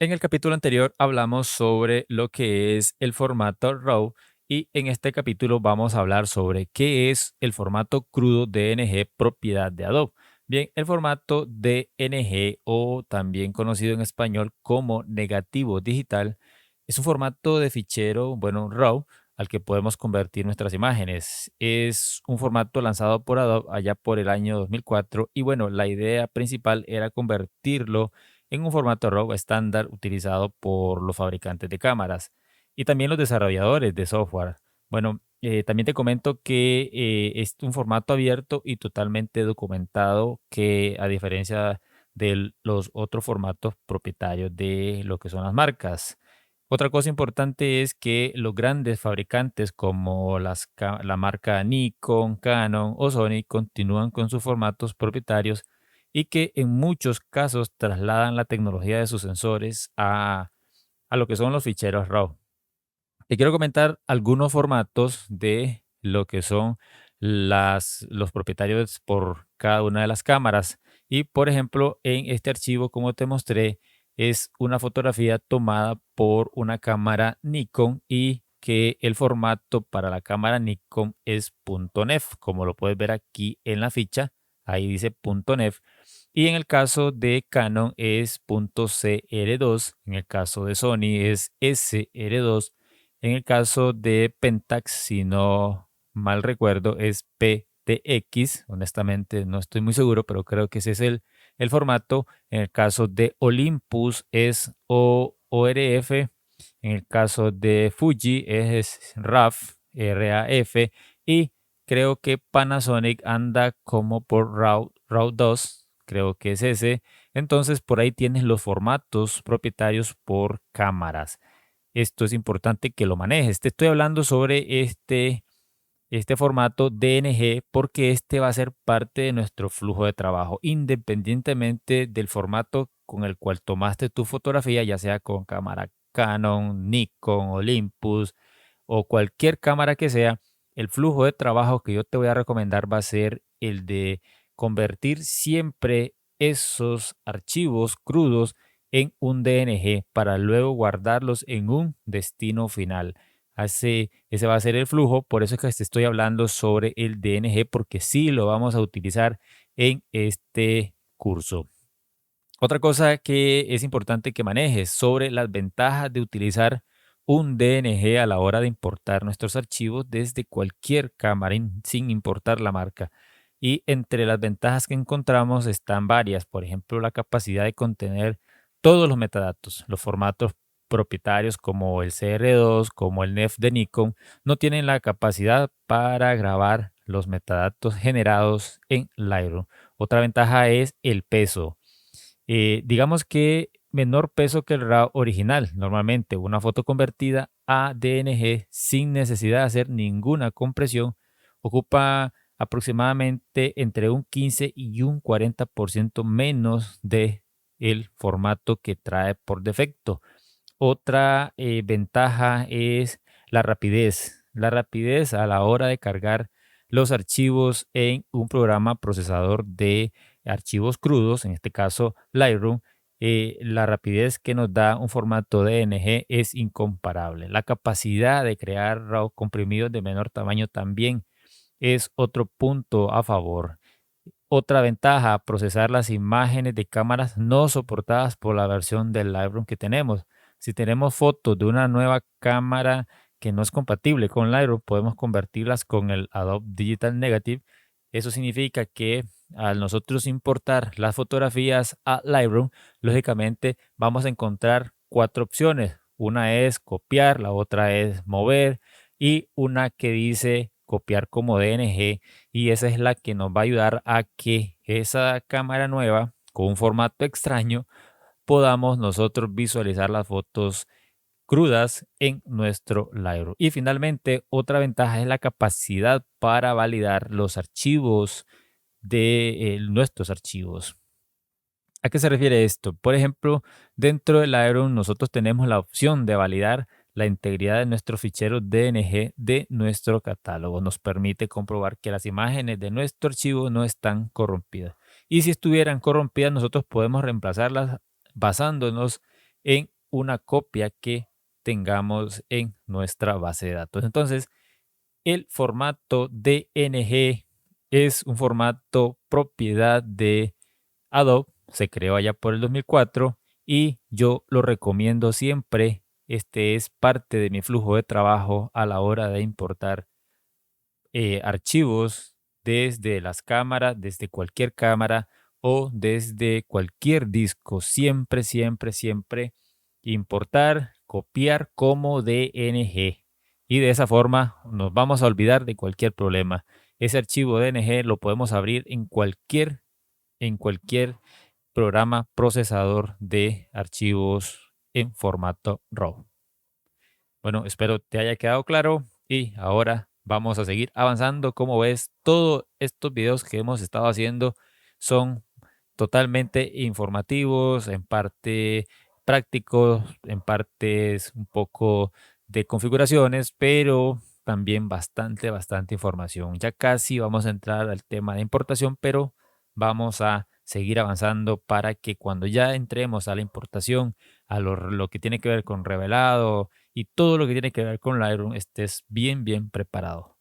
En el capítulo anterior hablamos sobre lo que es el formato RAW y en este capítulo vamos a hablar sobre qué es el formato crudo DNG propiedad de Adobe. Bien, el formato DNG o también conocido en español como negativo digital es un formato de fichero, bueno, RAW, al que podemos convertir nuestras imágenes. Es un formato lanzado por Adobe allá por el año 2004 y bueno, la idea principal era convertirlo en un formato RAW estándar utilizado por los fabricantes de cámaras y también los desarrolladores de software. Bueno, también te comento que es un formato abierto y totalmente documentado que a diferencia de los otros formatos propietarios de lo que son las marcas. Otra cosa importante es que los grandes fabricantes como la marca Nikon, Canon o Sony continúan con sus formatos propietarios y que en muchos casos trasladan la tecnología de sus sensores a lo que son los ficheros RAW. Te quiero comentar algunos formatos de lo que son los propietarios por cada una de las cámaras. Y por ejemplo, en este archivo, como te mostré, es una fotografía tomada por una cámara Nikon y que el formato para la cámara Nikon es .nef, como lo puedes ver aquí en la ficha, ahí dice .nef. Y en el caso de Canon es .cr2, en el caso de Sony es SR2, en el caso de Pentax, si no mal recuerdo, es PTX. Honestamente, no estoy muy seguro, pero creo que ese es el formato. En el caso de Olympus es ORF. En el caso de Fuji es RAF. Y creo que Panasonic anda como por RAW 2. Creo que es ese. Entonces, por ahí tienes los formatos propietarios por cámaras. Esto es importante que lo manejes. Te estoy hablando sobre este formato DNG porque este va a ser parte de nuestro flujo de trabajo, independientemente del formato con el cual tomaste tu fotografía, ya sea con cámara Canon, Nikon, Olympus o cualquier cámara que sea. El flujo de trabajo que yo te voy a recomendar va a ser el de convertir siempre esos archivos crudos en un DNG para luego guardarlos en un destino final. Ese va a ser el flujo, por eso es que te estoy hablando sobre el DNG, porque sí lo vamos a utilizar en este curso. Otra cosa que es importante que manejes sobre las ventajas de utilizar un DNG a la hora de importar nuestros archivos desde cualquier cámara, sin importar la marca. Y entre las ventajas que encontramos están varias, por ejemplo, la capacidad de contener todos los metadatos. Los formatos propietarios como el CR2, como el NEF de Nikon, no tienen la capacidad para grabar los metadatos generados en Lightroom. Otra ventaja es el peso. Digamos que menor peso que el RAW original. Normalmente una foto convertida a DNG sin necesidad de hacer ninguna compresión ocupa aproximadamente entre un 15 y un 40% menos de el formato que trae por defecto. Otra ventaja es la rapidez. La rapidez a la hora de cargar los archivos en un programa procesador de archivos crudos, en este caso Lightroom. La rapidez que nos da un formato DNG es incomparable. La capacidad de crear RAW comprimidos de menor tamaño también es otro punto a favor. Otra ventaja, procesar las imágenes de cámaras no soportadas por la versión del Lightroom que tenemos. Si tenemos fotos de una nueva cámara que no es compatible con Lightroom, podemos convertirlas con el Adobe Digital Negative. Eso significa que al nosotros importar las fotografías a Lightroom, lógicamente vamos a encontrar cuatro opciones. Una es copiar, la otra es mover y una que dice copiar como DNG, y esa es la que nos va a ayudar a que esa cámara nueva con un formato extraño podamos nosotros visualizar las fotos crudas en nuestro Lightroom. Y finalmente, otra ventaja es la capacidad para validar los archivos de nuestros archivos. ¿A qué se refiere esto? Por ejemplo, dentro del Lightroom nosotros tenemos la opción de validar la integridad de nuestro fichero DNG de nuestro catálogo. Nos permite comprobar que las imágenes de nuestro archivo no están corrompidas. Y si estuvieran corrompidas, nosotros podemos reemplazarlas basándonos en una copia que tengamos en nuestra base de datos. Entonces, el formato DNG es un formato propiedad de Adobe, se creó allá por el 2004 y yo lo recomiendo siempre. Este es parte de mi flujo de trabajo a la hora de importar archivos desde las cámaras, desde cualquier cámara o desde cualquier disco. Siempre, siempre, siempre importar, copiar como DNG. Y de esa forma nos vamos a olvidar de cualquier problema. Ese archivo DNG lo podemos abrir en cualquier programa procesador de archivos en formato RAW. Bueno, espero te haya quedado claro y ahora vamos a seguir avanzando. Como ves, todos estos videos que hemos estado haciendo son totalmente informativos, en parte prácticos, en partes un poco de configuraciones, pero también bastante, bastante información. Ya casi vamos a entrar al tema de importación, pero vamos a seguir avanzando para que cuando ya entremos a la importación, a lo que tiene que ver con revelado y todo lo que tiene que ver con Lightroom, estés bien, bien preparado.